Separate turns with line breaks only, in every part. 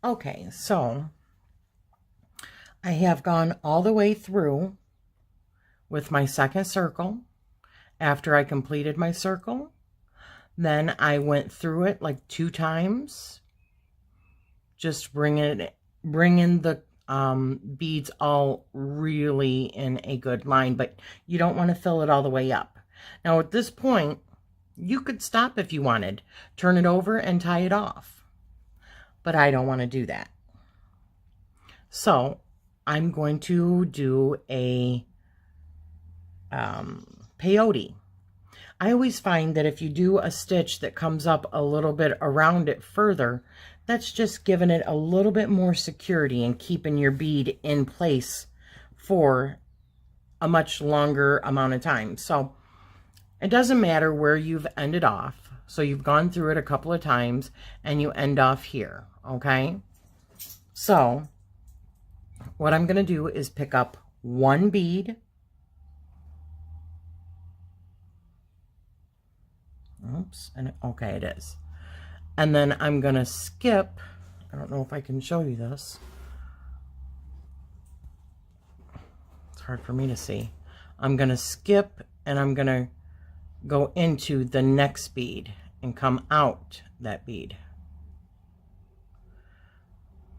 Okay, so I have gone all the way through with my second circle. After I completed my circle, then I went through it like 2 times, just bringing the beads all really in a good line, but you don't want to fill it all the way up. Now at this point, you could stop if you wanted, turn it over and tie it off, but I don't want to do that. So I'm going to do a peyote. I always find that if you do a stitch that comes up a little bit around it further, that's just giving it a little bit more security and keeping your bead in place for a much longer amount of time. So it doesn't matter where you've ended off. So you've gone through it a couple of times and you end off here, okay? So what I'm going to do is pick up 1 bead. Oops, and okay, it is. And then I'm going to skip. I don't know if I can show you this. It's hard for me to see. I'm going to skip and I'm going to go into the next bead and come out that bead.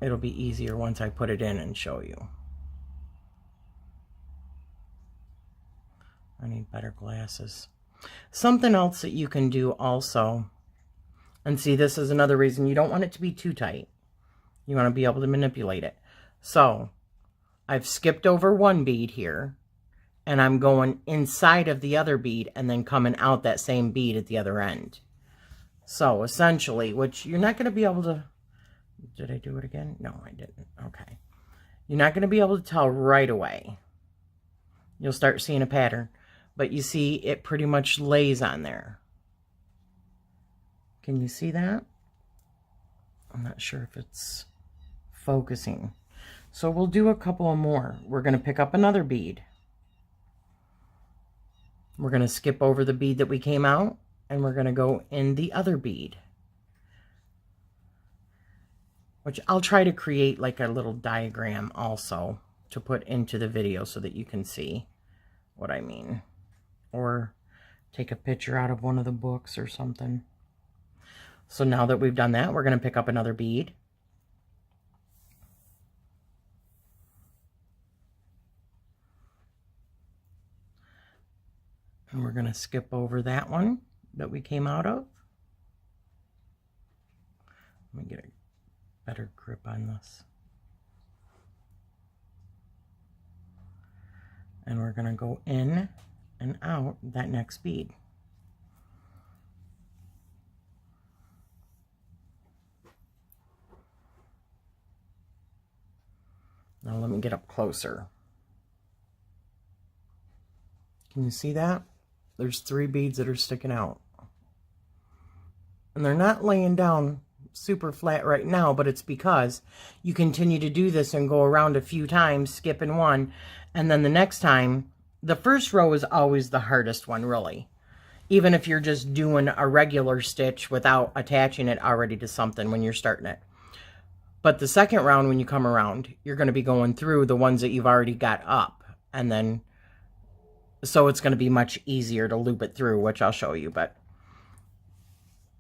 It'll be easier once I put it in and show you. I need better glasses. Something else that you can do also, and see, this is another reason you don't want it to be too tight. You want to be able to manipulate it. So I've skipped over 1 bead here, and I'm going inside of the other bead and then coming out that same bead at the other end. So essentially, which you're not going to be able to, did I do it again? No, I didn't. Okay. You're not going to be able to tell right away. You'll start seeing a pattern. But you see, it pretty much lays on there. Can you see that? I'm not sure if it's focusing. So we'll do a couple more. We're going to pick up another bead. We're going to skip over the bead that we came out, and we're going to go in the other bead. Which I'll try to create like a little diagram also to put into the video so that you can see what I mean. Or take a picture out of one of the books or something. So now that we've done that, we're going to pick up another bead. And we're going to skip over that one that we came out of. Let me get a better grip on this. And we're going to go in and out that next bead. Now let me get up closer. Can you see that? There's 3 beads that are sticking out. And they're not laying down super flat right now, but it's because you continue to do this and go around a few times, skipping 1, and then the next time, the first row is always the hardest one, really. Even if you're just doing a regular stitch without attaching it already to something when you're starting it. But the second round, when you come around, you're going to be going through the ones that you've already got up. And then, so it's going to be much easier to loop it through, which I'll show you. But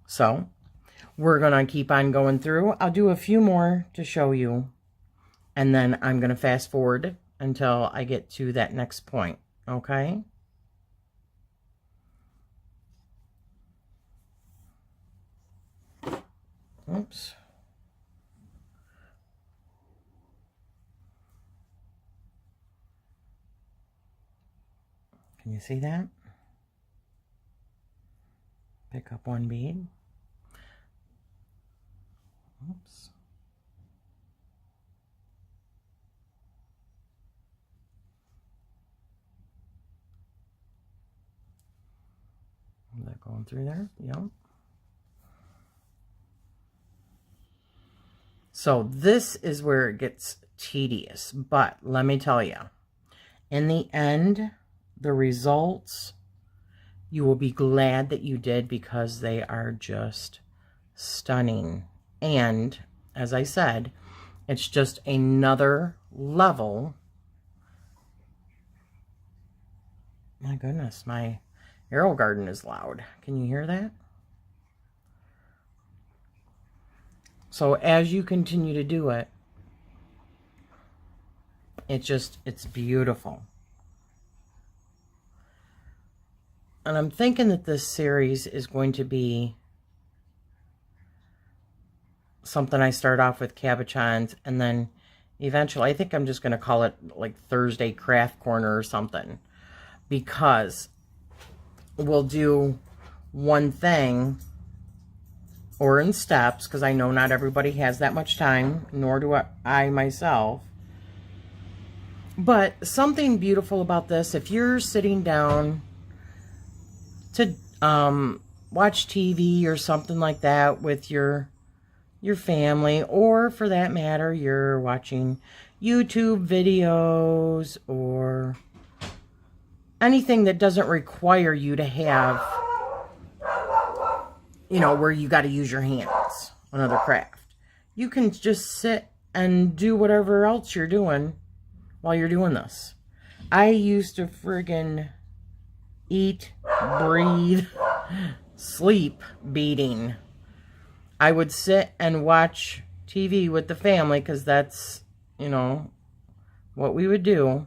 so we're going to keep on going through. I'll do a few more to show you. And then I'm going to fast forward until I get to that next point. Okay? Oops. Can you see that? Pick up 1 bead. Oops. Is that going through there? Yep. So this is where it gets tedious, but let me tell you, in the end, the results, you will be glad that you did, because they are just stunning. And as I said, it's just another level. My goodness, my arrow garden is loud. Can you hear that? So as you continue to do it, it's beautiful. And I'm thinking that this series is going to be something I start off with cabochons, and then eventually, I think I'm just going to call it like Thursday Craft Corner or something, because we'll do one thing or in steps, because I know not everybody has that much time, nor do I myself. But something beautiful about this, if you're sitting down to watch TV or something like that with your family, or for that matter, you're watching YouTube videos or anything that doesn't require you to have, you know, where you got to use your hands, another craft. You can just sit and do whatever else you're doing while you're doing this. I used to friggin' eat, breathe, sleep beading. I would sit and watch TV with the family, because that's, you know, what we would do.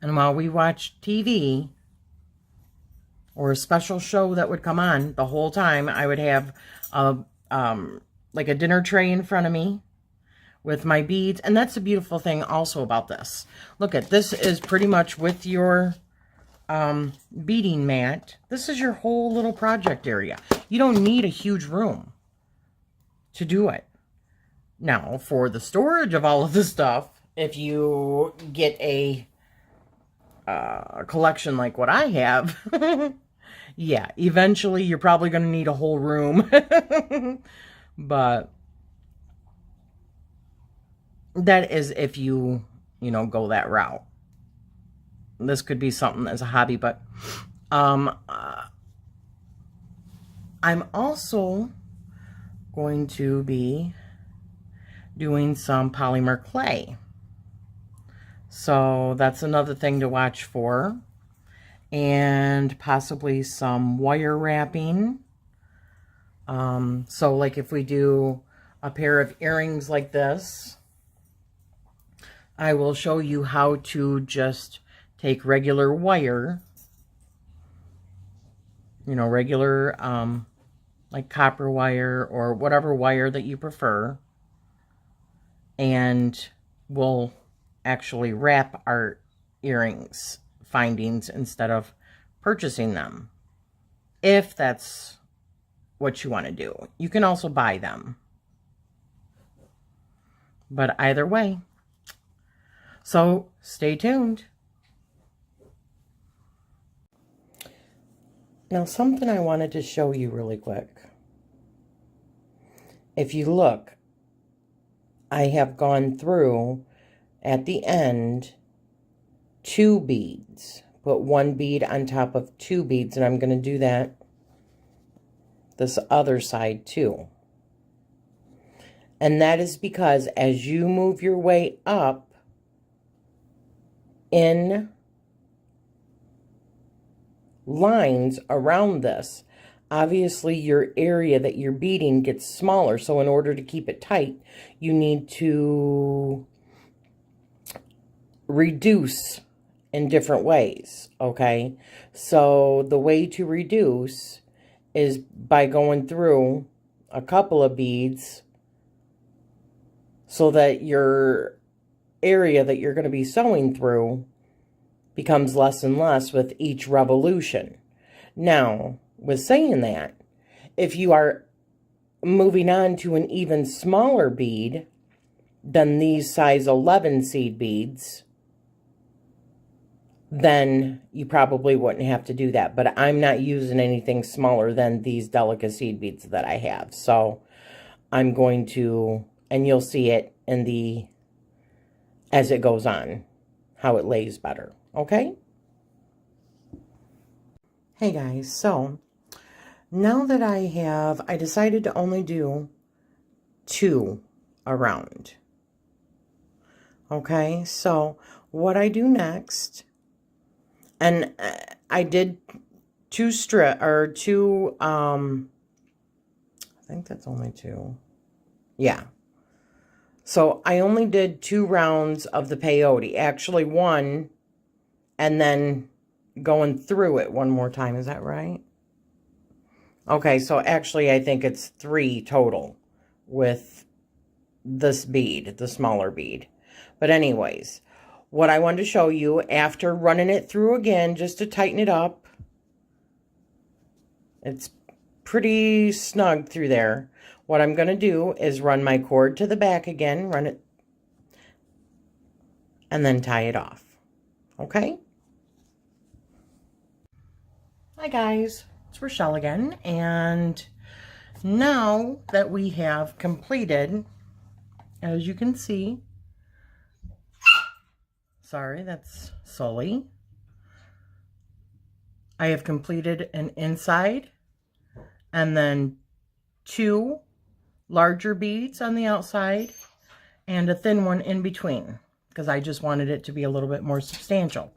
And while we watched TV or a special show that would come on, the whole time I would have like a dinner tray in front of me with my beads. And that's a beautiful thing also about this. Look at this, is pretty much with your beading mat. This is your whole little project area. You don't need a huge room to do it. Now, for the storage of all of the stuff, if you get a collection like what I have, yeah, eventually you're probably going to need a whole room. But that is if you know, go that route. This could be something as a hobby, but I'm also going to be doing some polymer clay. So that's another thing to watch for. And possibly some wire wrapping. So like if we do a pair of earrings like this, I will show you how to just take regular wire, you know, regular like copper wire or whatever wire that you prefer, and we'll actually wrap our earrings findings instead of purchasing them, if that's what you want to do. You can also buy them, but either way. So stay tuned. Now, something I wanted to show you really quick. If you look, I have gone through at the end 2 beads. Put 1 bead on top of 2 beads, and I'm going to do that this other side too. And that is because as you move your way up in lines around this, obviously your area that you're beading gets smaller. So in order to keep it tight, you need to reduce in different ways, okay? So the way to reduce is by going through a couple of beads so that your area that you're going to be sewing through becomes less and less with each revolution. Now, with saying that, if you are moving on to an even smaller bead than these size 11 seed beads, then you probably wouldn't have to do that. But I'm not using anything smaller than these delicate seed beads that I have. So I'm going to, and you'll see it in the, as it goes on, how it lays better. Okay? Hey guys, so now that I decided to only do 2 around. Okay, so what I do next, and I did 2 strip, or 2, I think that's only 2. Yeah. So I only did 2 rounds of the peyote. Actually 1, and then going through it 1 more time. Is that right? Okay, so actually I think it's 3 total with this bead, the smaller bead. But anyways, what I wanted to show you, after running it through again, just to tighten it up, it's pretty snug through there. What I'm going to do is run my cord to the back again, run it, and then tie it off. Okay? Hi guys, it's Rachele again, and now that we have completed, as you can see, sorry, that's Sully. I have completed an inside and then 2 larger beads on the outside and a thin one in between, because I just wanted it to be a little bit more substantial.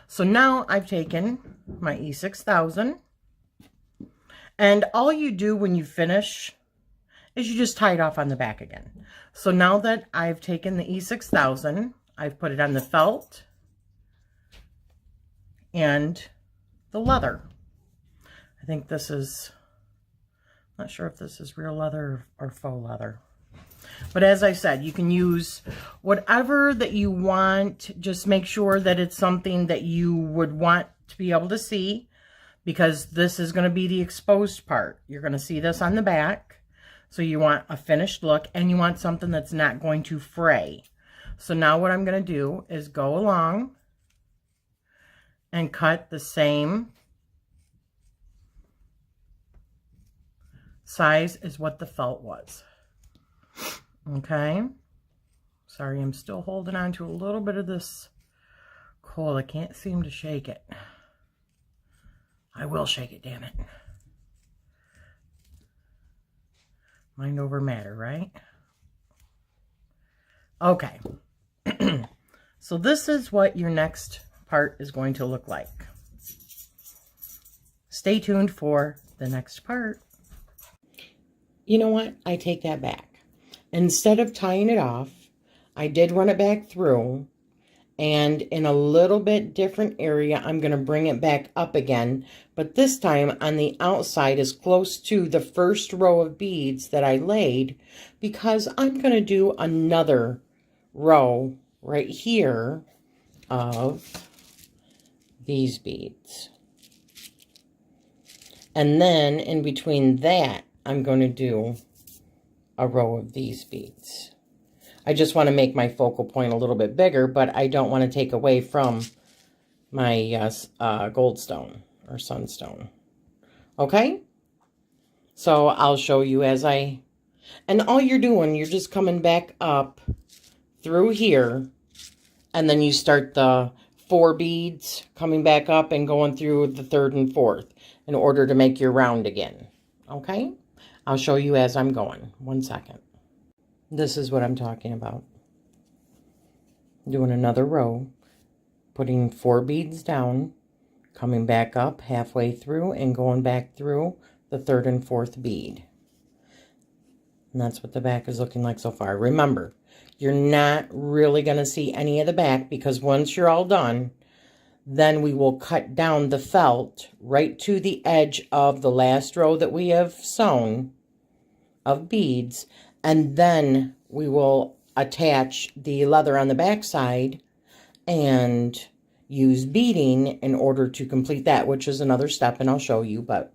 So now I've taken my E6000, and all you do when you finish is you just tie it off on the back again. So now that I've taken the E6000, I've put it on the felt and the leather. I think this is, not sure if this is real leather or faux leather. But as I said, you can use whatever that you want. Just make sure that it's something that you would want to be able to see, because this is going to be the exposed part. You're going to see this on the back. So you want a finished look, and you want something that's not going to fray. So now what I'm going to do is go along and cut the same size as what the felt was. Okay. Sorry, I'm still holding on to a little bit of this coal. I can't seem to shake it. I will shake it, damn it. Mind over matter, right? Okay. So this is what your next part is going to look like. Stay tuned for the next part. You know what? I take that back. Instead of tying it off, I did run it back through, and in a little bit different area, I'm going to bring it back up again, but this time on the outside as close to the first row of beads that I laid, because I'm going to do another row right here of these beads. And then in between that, I'm going to do a row of these beads. I just want to make my focal point a little bit bigger, but I don't want to take away from my goldstone or sunstone. Okay? So I'll show you as I, and all you're doing, you're just coming back up through here, and then you start the 4 beads coming back up and going through the 3rd and 4th in order to make your round again. Okay? I'll show you as I'm going. 1 second. This is what I'm talking about. Doing another row, putting 4 beads down, coming back up halfway through and going back through the 3rd and 4th bead. And that's what the back is looking like so far. Remember, you're not really going to see any of the back, because once you're all done, then we will cut down the felt right to the edge of the last row that we have sewn of beads, and then we will attach the leather on the back side and use beading in order to complete that, which is another step, and I'll show you. But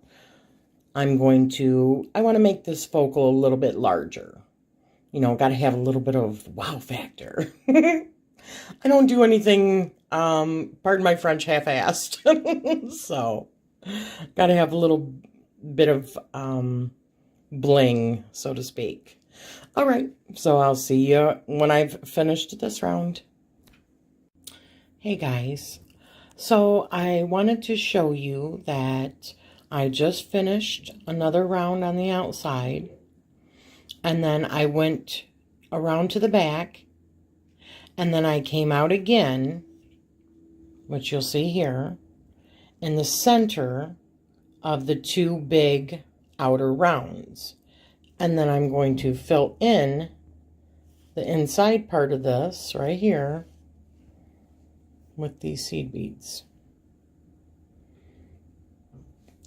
I want to make this focal a little bit larger. You know, got to have a little bit of wow factor. I don't do anything, pardon my French, half-assed. So, got to have a little bit of bling, so to speak. All right, so I'll see you when I've finished this round. Hey guys, so I wanted to show you that I just finished another round on the outside. And then I went around to the back, and then I came out again, which you'll see here, in the center of the two big outer rounds. And then I'm going to fill in the inside part of this right here with these seed beads.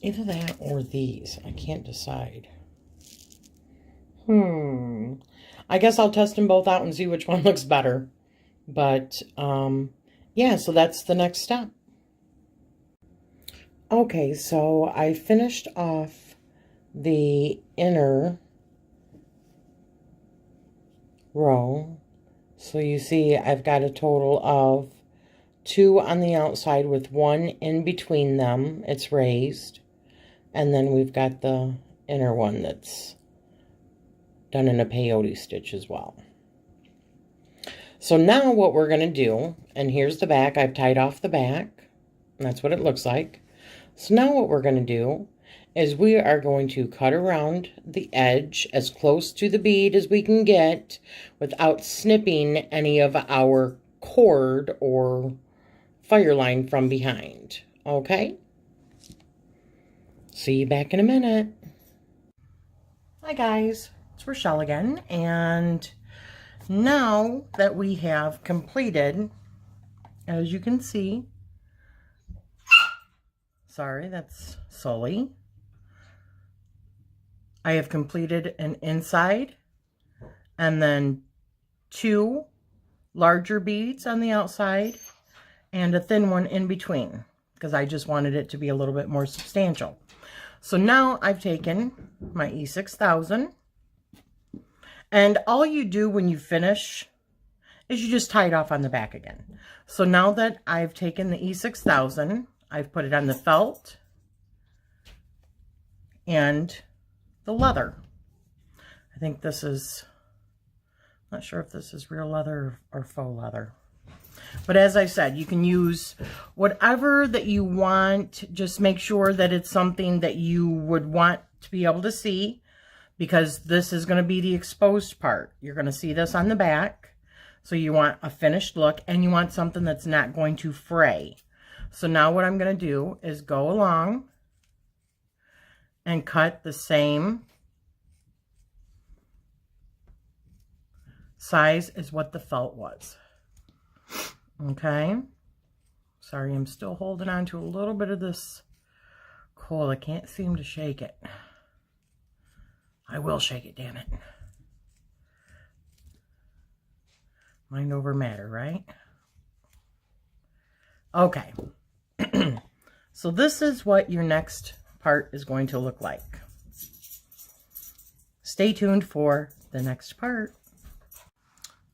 Either that or these. I can't decide. I guess I'll test them both out and see which one looks better. But, yeah, so that's the next step. Okay, so I finished off the inner row. So you see I've got a total of 2 on the outside with 1 in between them. It's raised. And then we've got the inner one that's done in a peyote stitch as well. So now what we're going to do, and here's the back. I've tied off the back. And that's what it looks like. So now what we're going to do is we are going to cut around the edge as close to the bead as we can get without snipping any of our cord or fire line from behind. Okay? See you back in a minute. Hi guys, it's Rachele again, and now that we have completed, as you can see, sorry, that's Sully. I have completed an inside and then 2 larger beads on the outside and a thin one in between because I just wanted it to be a little bit more substantial. So now I've taken my E6000, and all you do when you finish is you just tie it off on the back again. So now that I've taken the E6000, I've put it on the felt and the leather. I think this is, not sure if this is real leather or faux leather. But as I said, you can use whatever that you want. Just make sure that it's something that you would want to be able to see, because this is going to be the exposed part. You're going to see this on the back. So you want a finished look, and you want something that's not going to fray. So now what I'm going to do is go along and cut the same size as what the felt was. Okay, sorry, I'm still holding on to a little bit of this coal. I can't seem to shake it. I will shake it, damn it. Mind over matter, right? Okay. So this is what your next part is going to look like. Stay tuned for the next part.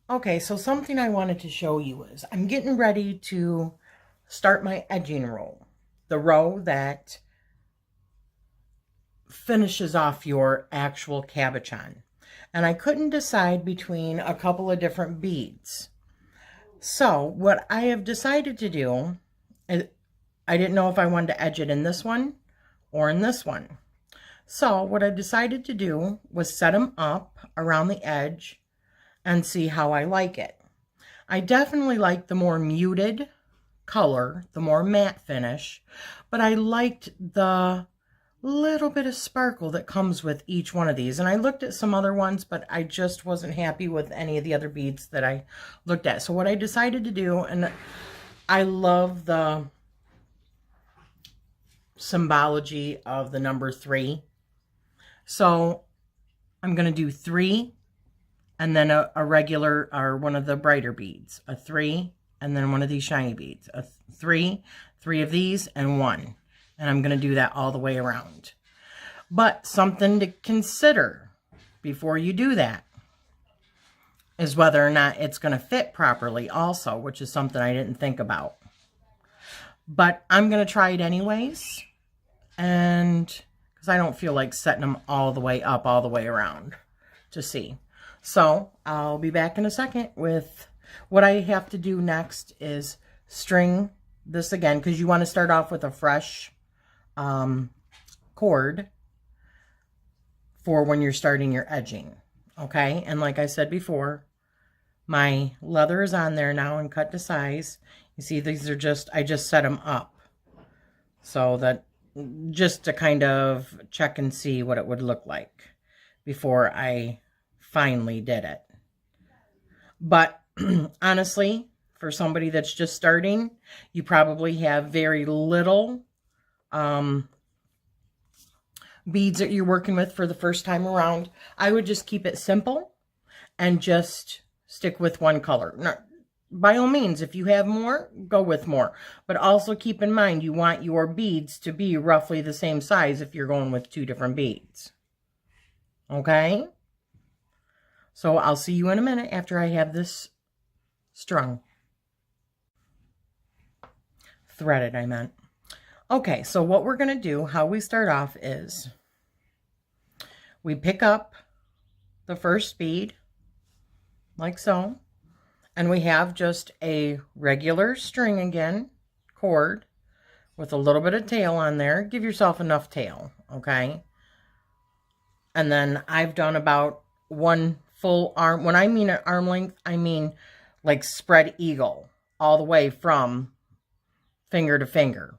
Okay, so something I wanted to show you is I'm getting ready to start my edging row. The row that finishes off your actual cabochon. And I couldn't decide between a couple of different beads. So what I have decided to do is, I didn't know if I wanted to edge it in this one or in this one. So what I decided to do was set them up around the edge and see how I like it. I definitely like the more muted color, the more matte finish, but I liked the little bit of sparkle that comes with each one of these. And I looked at some other ones, but I just wasn't happy with any of the other beads that I looked at. So what I decided to do, and I love the symbology of the number 3. So I'm going to do 3 and then a regular, or one of the brighter beads, a 3, and then one of these shiny beads, a 3 of these, and 1. And I'm going to do that all the way around. But something to consider before you do that is whether or not it's going to fit properly also, which is something I didn't think about. But I'm going to try it anyways, and because I don't feel like setting them all the way up, all the way around to see. So I'll be back in a second with what I have to do next is string this again, because you want to start off with a fresh cord for when you're starting your edging. Okay, and like I said before, my leather is on there now and cut to size. You see, these are just, I just set them up so that, just to kind of check and see what it would look like before I finally did it. But honestly, for somebody that's just starting, you probably have very little beads that you're working with for the first time around. I would just keep it simple and just stick with one color. Now, by all means, if you have more, go with more. But also keep in mind, you want your beads to be roughly the same size if you're going with 2 different beads. Okay? So I'll see you in a minute after I have this strung. Threaded, I meant. Okay, so what we're going to do, how we start off is we pick up the first bead, like so, and we have just a regular string again, cord, with a little bit of tail on there. Give yourself enough tail, okay? And then I've done about 1 full arm. When I mean an arm length, I mean like spread eagle, all the way from finger to finger.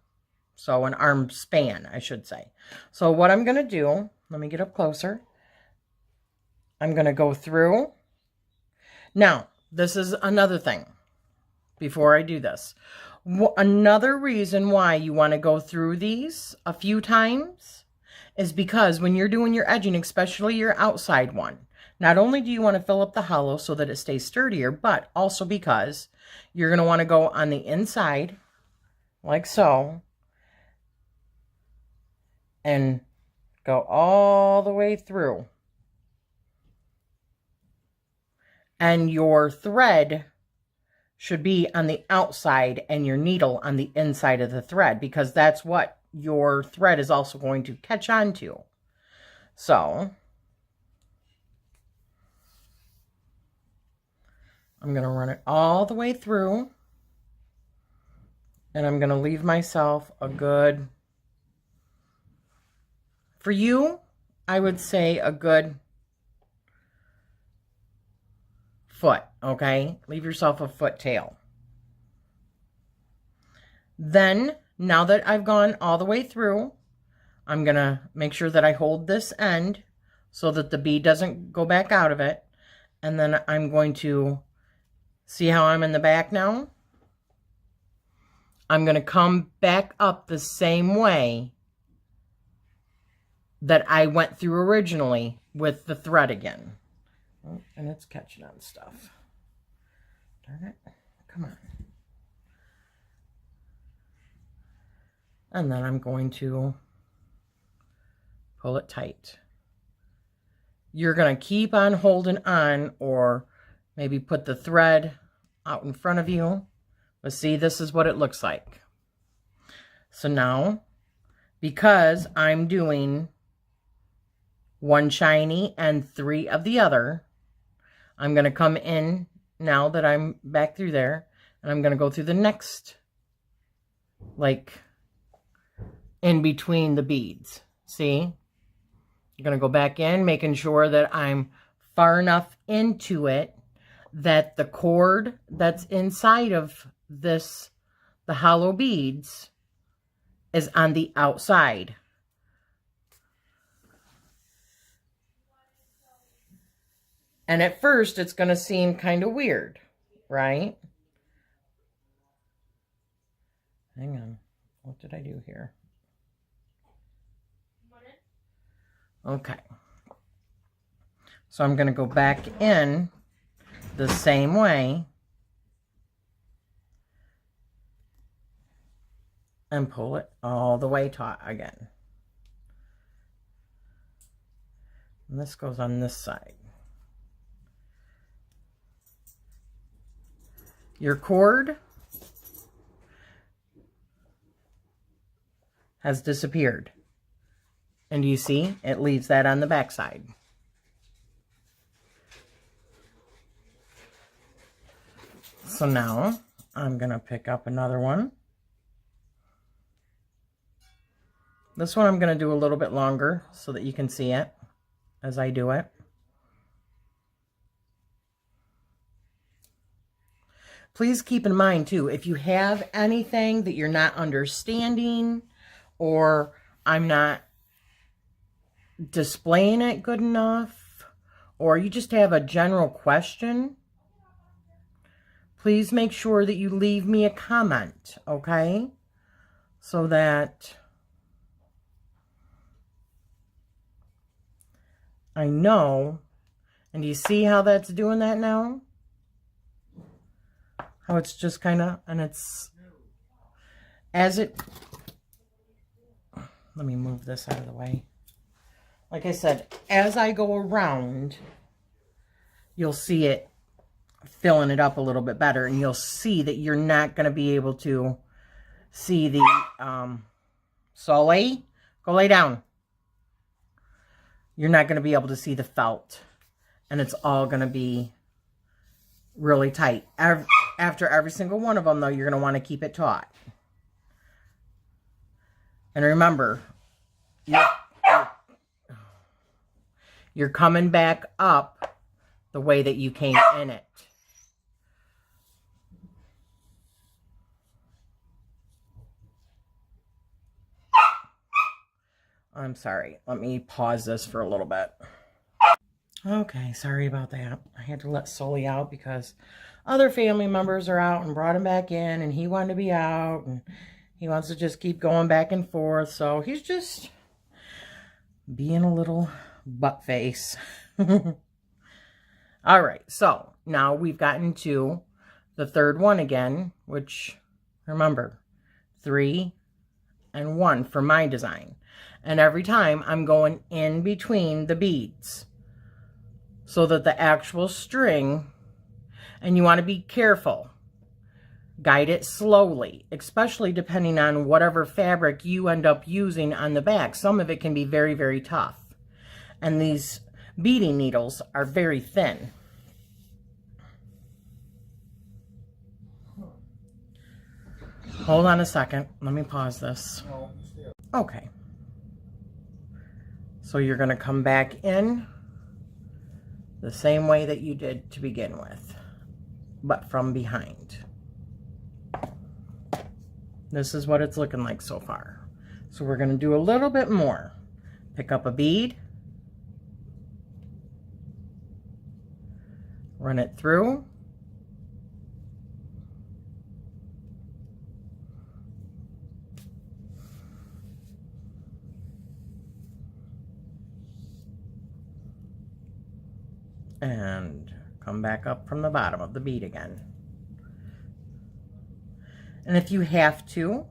So an arm span, I should say. So what I'm going to do, let me get up closer. I'm going to go through. Now, this is another thing before I do this. Another reason why you want to go through these a few times is because when you're doing your edging, especially your outside one, not only do you want to fill up the hollow so that it stays sturdier, but also because you're going to want to go on the inside, like so, and go all the way through. And your thread should be on the outside and your needle on the inside of the thread, because that's what your thread is also going to catch on to. So I'm going to run it all the way through, and I'm going to leave myself a good, for you, I would say a good foot, okay? Leave yourself a foot tail. Then, now that I've gone all the way through, I'm going to make sure that I hold this end so that the bead doesn't go back out of it. And then I'm going to, see how I'm in the back now? I'm going to come back up the same way that I went through originally with the thread again. Oh, and it's catching on stuff. Darn it. Come on. And then I'm going to pull it tight. You're going to keep on holding on, or maybe put the thread out in front of you. But see, this is what it looks like. So now, because I'm doing 1 shiny and 3 of the other, I'm going to come in, now that I'm back through there, and I'm going to go through the next, like, in between the beads. See? I'm going to go back in, making sure that I'm far enough into it that the cord that's inside of this, the hollow beads, is on the outside. And at first, it's going to seem kind of weird, right? Hang on. What did I do here? Okay. So I'm going to go back in the same way and pull it all the way taut again. And this goes on this side. Your cord has disappeared. And you see, it leaves that on the back side. So now, I'm going to pick up another one. This one I'm going to do a little bit longer so that you can see it as I do it. please keep in mind too, if you have anything that you're not understanding, or I'm not displaying it good enough, or you just have a general question, please make sure that you leave me a comment, okay? So that I know. And do you see how that's doing that now? How it's just kind of, and it's, as it, let me move this out of the way. Like I said, as I go around, you'll see it filling it up a little bit better, and you'll see that you're not going to be able to see the, Sully, go lay down. You're not going to be able to see the felt, and it's all going to be really tight. After every single one of them, though, you're going to want to keep it taut. And remember, you're coming back up the way that you came in it. I'm sorry. Let me pause this for a little bit. Okay, sorry about that. I had to let Sully out because other family members are out and brought him back in, and he wanted to be out, and he wants to just keep going back and forth. So he's just being a little butt face. All right, so now we've gotten to the third one again, which, remember, 3 and 1 for my design. And every time I'm going in between the beads so that the actual string, and you want to be careful, guide it slowly, especially depending on whatever fabric you end up using on the back. Some of it can be very, very tough. And these beading needles are very thin. Hold on a second. Let me pause this. Okay. So you're going to come back in the same way that you did to begin with, but from behind. This is what it's looking like so far. So we're going to do a little bit more. Pick up a bead, run it through, and come back up from the bottom of the bead again. And if you have to,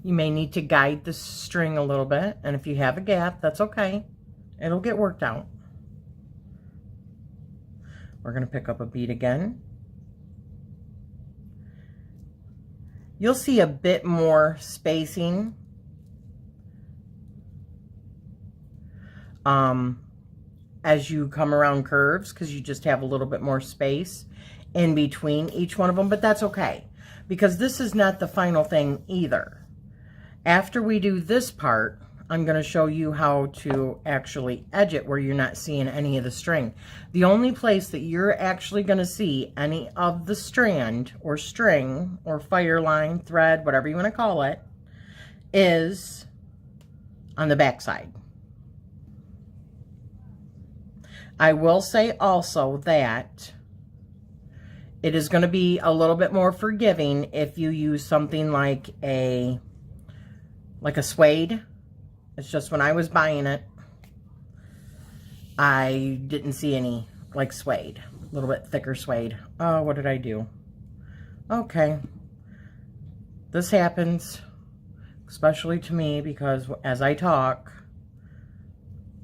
you may need to guide the string a little bit, and if you have a gap, that's okay. It'll get worked out. We're going to pick up a bead again. You'll see a bit more spacing as you come around curves, because you just have a little bit more space in between each one of them, but that's okay, because this is not the final thing either. After we do this part, I'm going to show you how to actually edge it where you're not seeing any of the string. The only place that you're actually going to see any of the strand or string or fire line, thread, whatever you want to call it, is on the back side. I will say also that it is going to be a little bit more forgiving if you use something like a suede. It's just when I was buying it, I didn't see any like suede, a little bit thicker suede. Oh, what did I do? Okay. This happens, especially to me, because as I talk,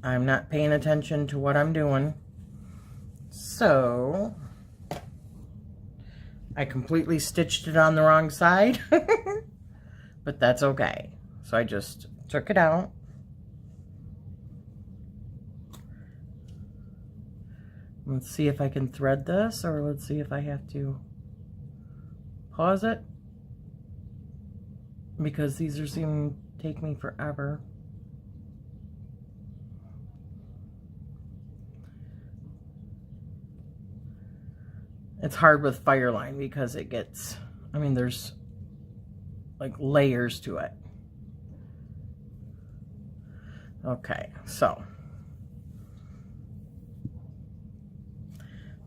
I'm not paying attention to what I'm doing. So I completely stitched it on the wrong side, but that's okay. So I just took it out. Let's see if I can thread this, or let's see if I have to pause it, because these are seeming to take me forever. It's hard with Fireline because it gets, I mean, there's like layers to it. Okay, so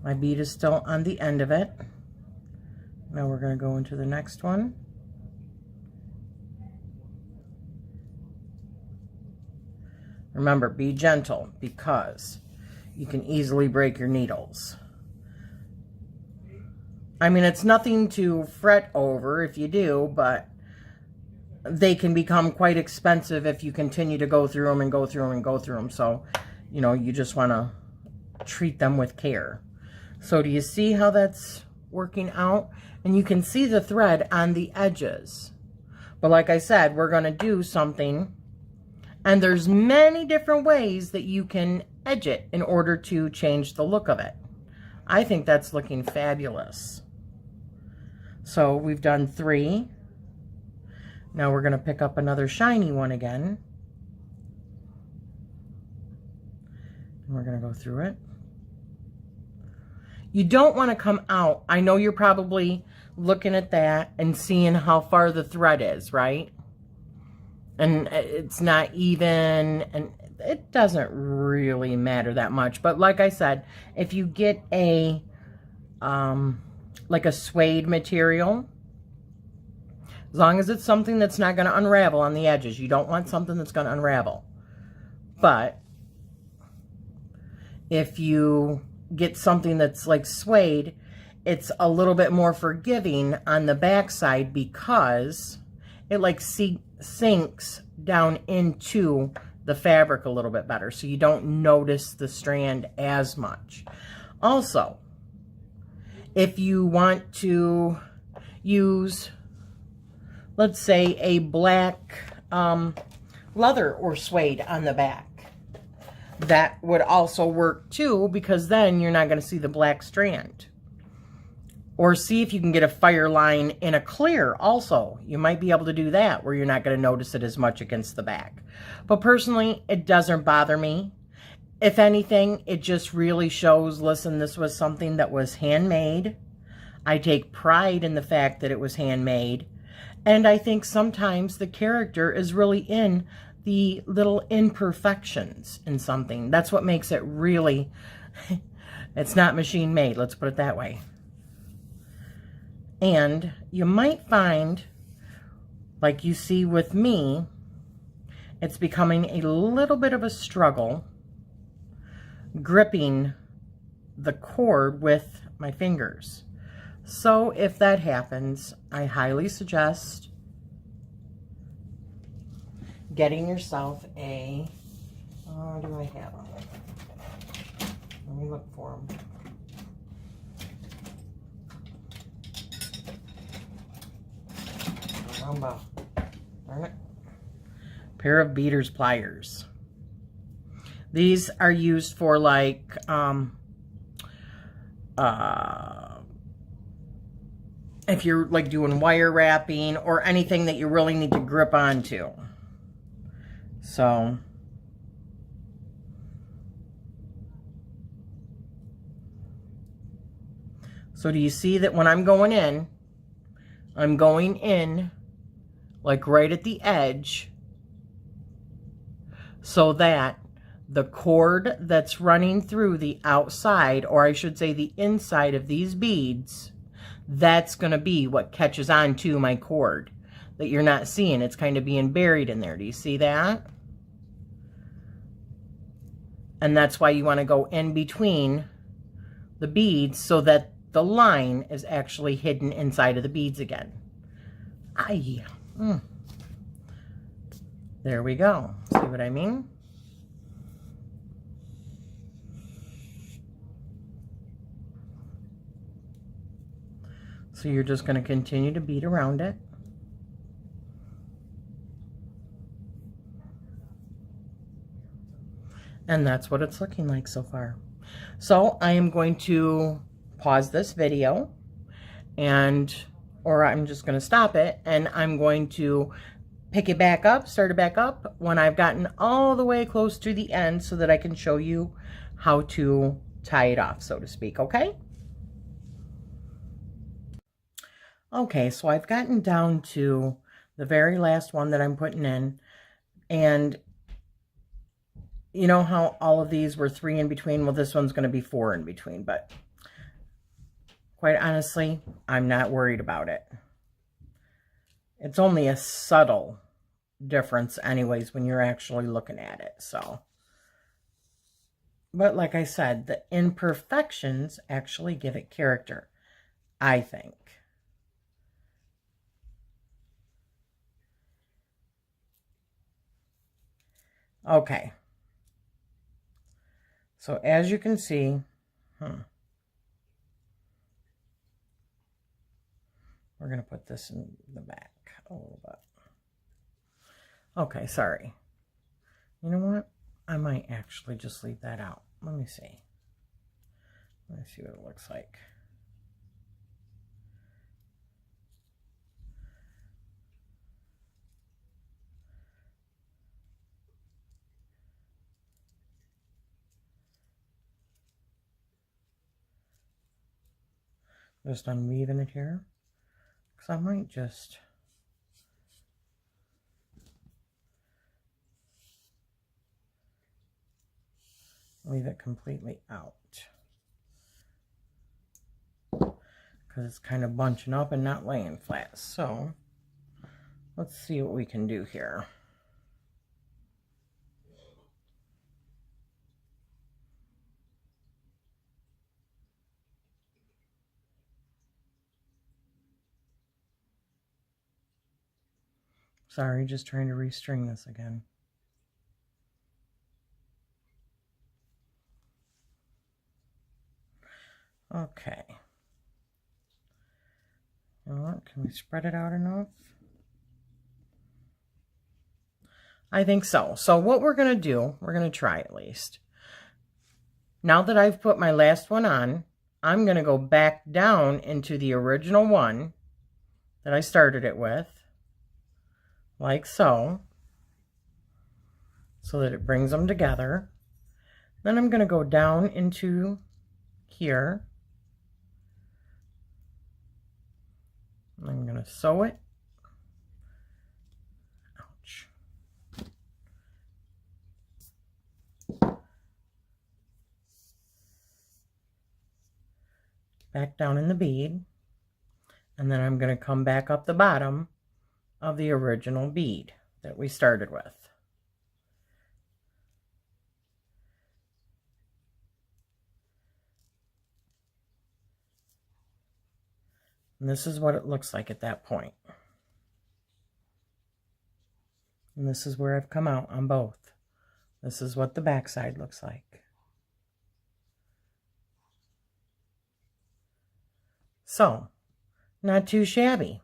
my bead is still on the end of it. Now we're going to go into the next one. Remember, be gentle because you can easily break your needles. I mean, it's nothing to fret over if you do, but they can become quite expensive if you continue to go through them and go through them and go through them. So, you know, you just want to treat them with care. So do you see how that's working out? And you can see the thread on the edges. But like I said, we're going to do something, and there's many different ways that you can edge it in order to change the look of it. I think that's looking fabulous. So we've done 3. Now we're going to pick up another shiny one again. And we're going to go through it. You don't want to come out. I know you're probably looking at that and seeing how far the thread is, right? And it's not even, and it doesn't really matter that much. But like I said, if you get a, like a suede material, as long as it's something that's not going to unravel on the edges, you don't want something that's going to unravel. But if you get something that's like suede, it's a little bit more forgiving on the backside because it like sinks down into the fabric a little bit better, so you don't notice the strand as much. Also, if you want to use, let's say, a black leather or suede on the back, that would also work too, because then you're not going to see the black strand. Or see if you can get a Fireline in a clear also. You might be able to do that where you're not going to notice it as much against the back. But personally, it doesn't bother me. If anything, it just really shows, listen, this was something that was handmade. I take pride in the fact that it was handmade. And I think sometimes the character is really in the little imperfections in something. That's what makes it really, it's not machine made, let's put it that way. And you might find, like you see with me, it's becoming a little bit of a struggle gripping the cord with my fingers. So if that happens, I highly suggest getting yourself a, do I have them? Let me look for them. Darn it. Pair of beater's pliers. These are used for like if you're like doing wire wrapping or anything that you really need to grip onto. So do you see that when I'm going in like right at the edge, so that the cord that's running through the outside, or I should say the inside of these beads, that's going to be what catches on to my cord that you're not seeing. It's kind of being buried in there. Do you see that? And that's why you want to go in between the beads so that the line is actually hidden inside of the beads again. There we go. See what I mean? So you're just going to continue to bead around it. And that's what it's looking like so far. So I am going to pause this video, or I'm just going to stop it, and I'm going to pick it back up, start it back up when I've gotten all the way close to the end so that I can show you how to tie it off, so to speak, okay? Okay, so I've gotten down to the very last one that I'm putting in, and you know how all of these were 3 in between? Well, this one's going to be 4 in between, but quite honestly, I'm not worried about it. It's only a subtle difference anyways when you're actually looking at it, so. But like I said, the imperfections actually give it character, I think. Okay. So as you can see, we're going to put this in the back a little bit. Okay, sorry. You know what? I might actually just leave that out. Let me see. Let me see what it looks like. Just unweaving it here, because I might just leave it completely out, because it's kind of bunching up and not laying flat. So let's see what we can do here. Sorry, just trying to restring this again. Okay. You know what? Can we spread it out enough? I think so. So what we're going to do, we're going to try at least. Now that I've put my last one on, I'm going to go back down into the original one that I started it with, like so that it brings them together. Then I'm going to go down into here. I'm going to sew it. Ouch. Back down in the bead. And then I'm going to come back up the bottom of the original bead that we started with. And this is what it looks like at that point. And this is where I've come out on both. This is what the back side looks like. So, not too shabby.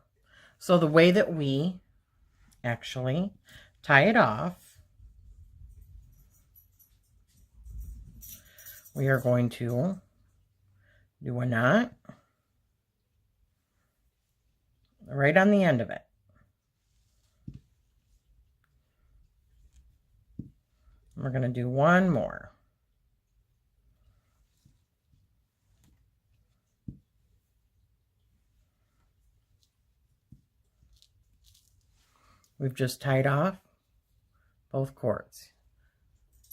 So the way that we actually tie it off, we are going to do a knot right on the end of it. We're going to do one more. We've just tied off both cords.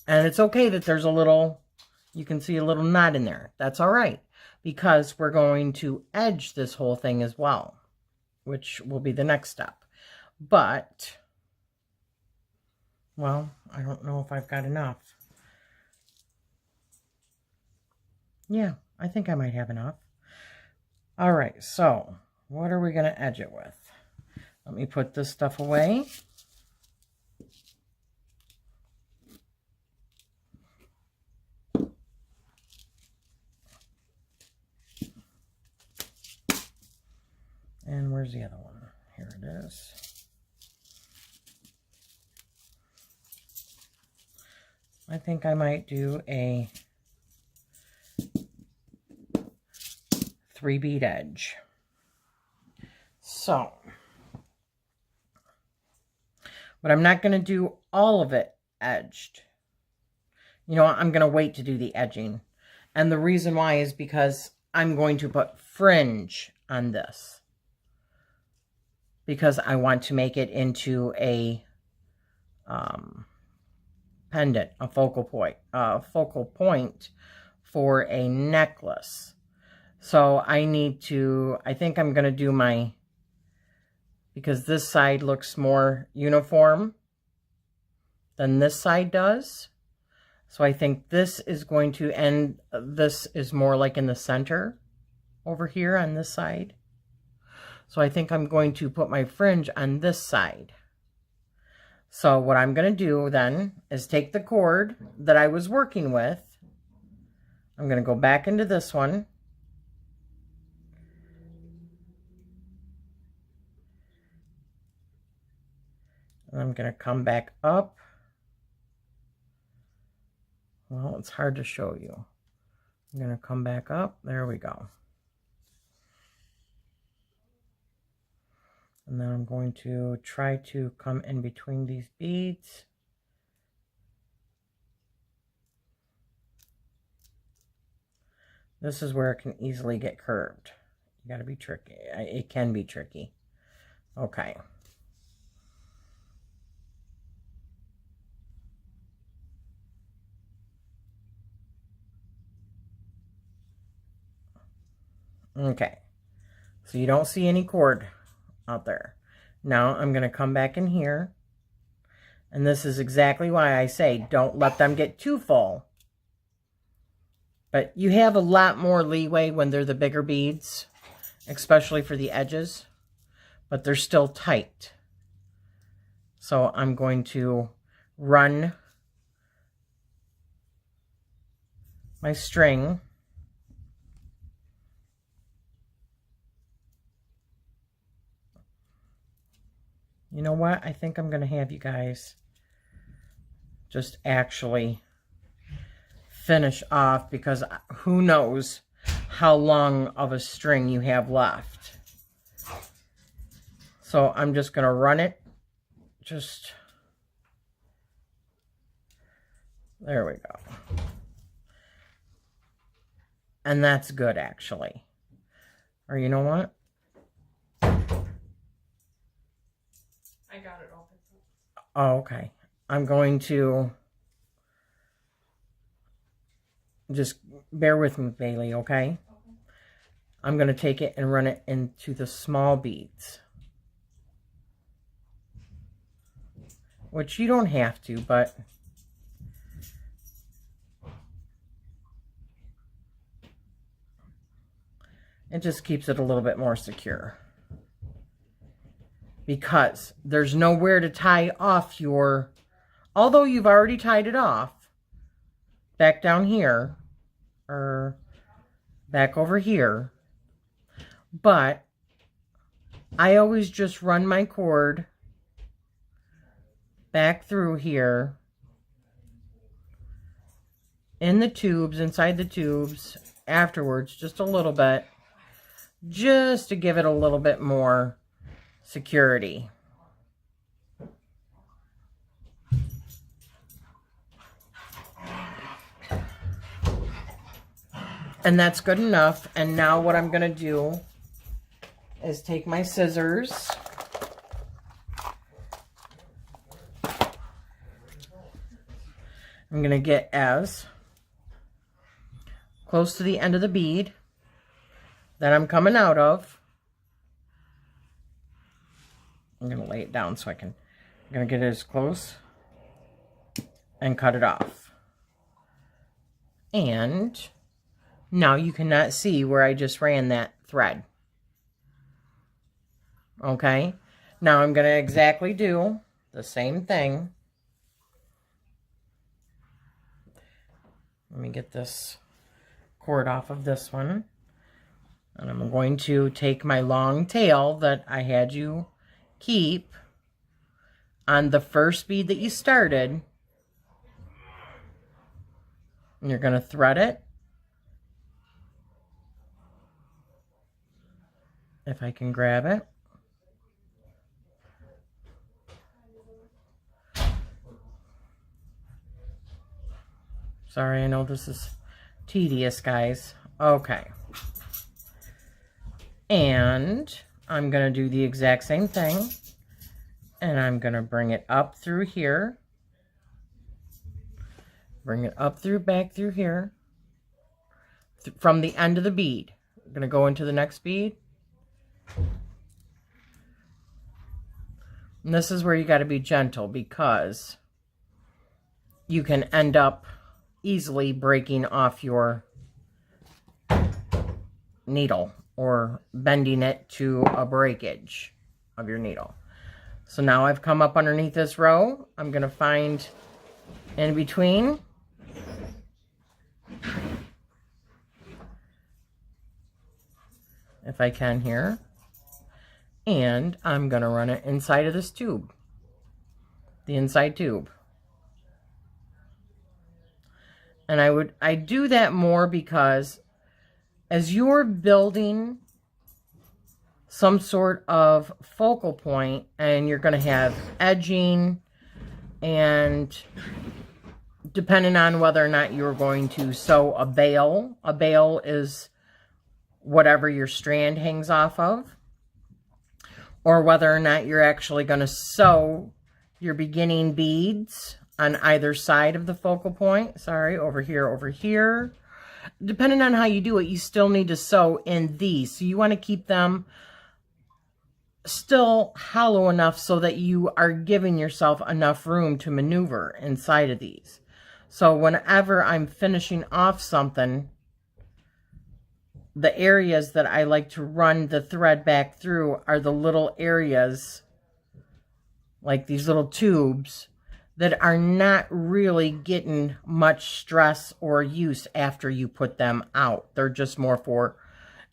And it's okay that there's a little, you can see a little knot in there. That's all right, because we're going to edge this whole thing as well, which will be the next step. But, well, I don't know if I've got enough. Yeah, I think I might have enough. All right, so what are we going to edge it with? Let me put this stuff away. And where's the other one? Here it is. I think I might do a 3-bead edge. So, but I'm not going to do all of it edged. You know, I'm going to wait to do the edging. And the reason why is because I'm going to put fringe on this. because I want to make it into a pendant, a focal point for a necklace. So I need to, I think I'm going to do my, because this side looks more uniform than this side does. So I think this is going to end, this is more like in the center over here on this side. So I think I'm going to put my fringe on this side. So what I'm going to do then is take the cord that I was working with. I'm going to go back into this one. And I'm going to come back up. Well, it's hard to show you. I'm going to come back up. There we go. And then I'm going to try to come in between these beads. This is where it can easily get curved. You got to be tricky. It can be tricky. Okay. Okay. So you don't see any cord out there. Now I'm going to come back in here, and this is exactly why I say don't let them get too full. But you have a lot more leeway when they're the bigger beads, especially for the edges, but they're still tight. So I'm going to run my string You know what? I think I'm going to have you guys just actually finish off, because who knows how long of a string you have left. So I'm just going to run it. Just, there we go. And that's good, actually. Or you know what?
I got it open.
Oh, okay. I'm going to just bear with me, Bailey, okay? I'm going to take it and run it into the small beads. Which you don't have to, but it just keeps it a little bit more secure. Because there's nowhere to tie off your, although you've already tied it off, back down here, or back over here, but I always just run my cord back through here in the tubes, inside the tubes, afterwards, just a little bit, just to give it a little bit more security. And that's good enough. And now what I'm going to do is take my scissors. I'm going to get as close to the end of the bead that I'm coming out of. I'm going to lay it down so I'm going to get it as close and cut it off. And now you cannot see where I just ran that thread. Okay? Now I'm going to exactly do the same thing. Let me get this cord off of this one. And I'm going to take my long tail that I had you keep on the first bead that you started. And you're going to thread it. If I can grab it. Sorry, I know this is tedious, guys. Okay. And I'm going to do the exact same thing. And I'm going to bring it up through here. Bring it up through, back through here. From the end of the bead. I'm going to go into the next bead. And this is where you got to be gentle, because you can end up easily breaking off your needle or bending it to a breakage of your needle. So now I've come up underneath this row. I'm going to find in between. If I can here. And I'm going to run it inside of this tube. The inside tube. And I do that more because as you're building some sort of focal point, and you're going to have edging, and depending on whether or not you're going to sew a bail is whatever your strand hangs off of, or whether or not you're actually going to sew your beginning beads on either side of the focal point. Sorry, over here. Depending on how you do it, you still need to sew in these. So you want to keep them still hollow enough so that you are giving yourself enough room to maneuver inside of these. So whenever I'm finishing off something, the areas that I like to run the thread back through are the little areas, like these little tubes, that are not really getting much stress or use after you put them out. They're just more for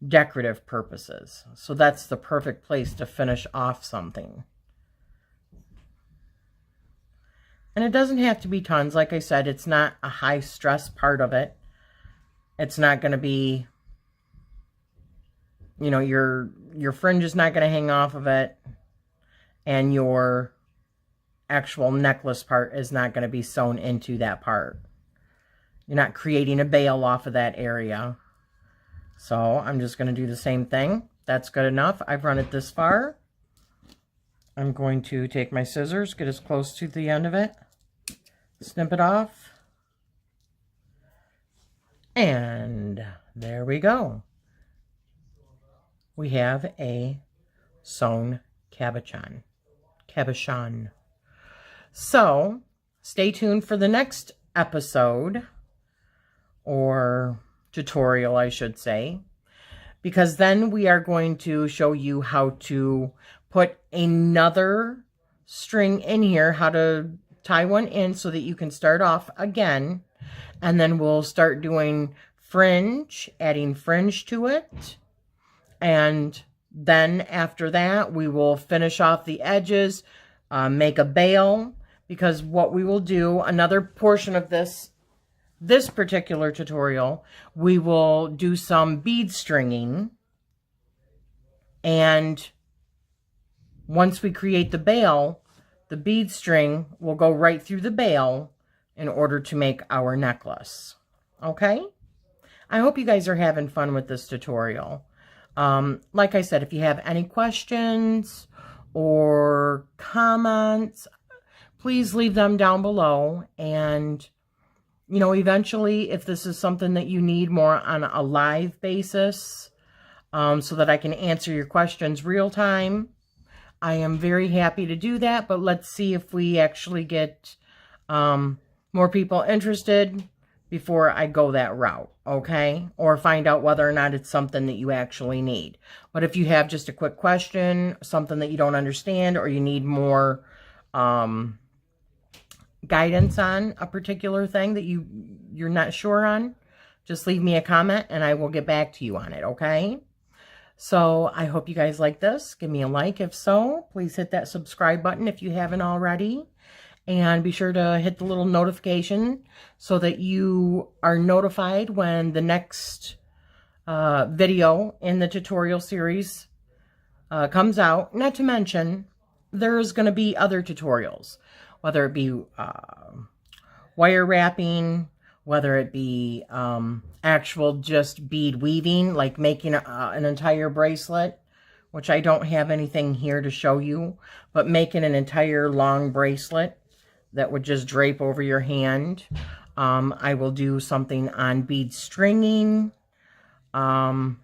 decorative purposes. So that's the perfect place to finish off something. And it doesn't have to be tons. Like I said, it's not a high stress part of it. It's not going to be, you know, your fringe is not going to hang off of it, and your actual necklace part is not going to be sewn into that part. You're not creating a bail off of that area. So I'm just going to do the same thing. That's good enough. I've run it this far. I'm going to take my scissors, get as close to the end of it, snip it off, and there we go. We have a sewn cabochon. So stay tuned for the next episode, or tutorial, I should say, because then we are going to show you how to put another string in here, how to tie one in so that you can start off again, and then we'll start doing fringe, adding fringe to it, and then after that we will finish off the edges, make a bail, because what we will do, another portion of this particular tutorial, we will do some bead stringing, and once we create the bail, the bead string will go right through the bail in order to make our necklace. Okay? I hope you guys are having fun with this tutorial. Like I said, if you have any questions or comments, please leave them down below. And you know, eventually, if this is something that you need more on a live basis, so that I can answer your questions real time, I am very happy to do that. But let's see if we actually get more people interested before I go that route, okay? Or find out whether or not it's something that you actually need. But if you have just a quick question, something that you don't understand, or you need more guidance on a particular thing that you're not sure on, just leave me a comment and I will get back to you on it, okay? So I hope you guys like this. Give me a like if so. Please hit that subscribe button if you haven't already, and be sure to hit the little notification so that you are notified when the next video in the tutorial series comes out. Not to mention, there's going to be other tutorials, whether it be wire wrapping, whether it be actual just bead weaving, like making an entire bracelet which I don't have anything here to show you, but making an entire long bracelet that would just drape over your hand. I will do something on bead stringing. Also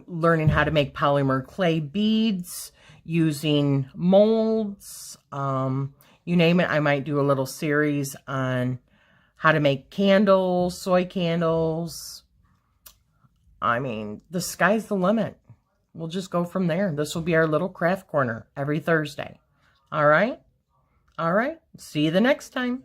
learning how to make polymer clay beads using molds. You name it, I might do a little series on how to make candles, soy candles. I mean, the sky's the limit. We'll just go from there. This will be our little craft corner every Thursday. All right? All right. See you the next time.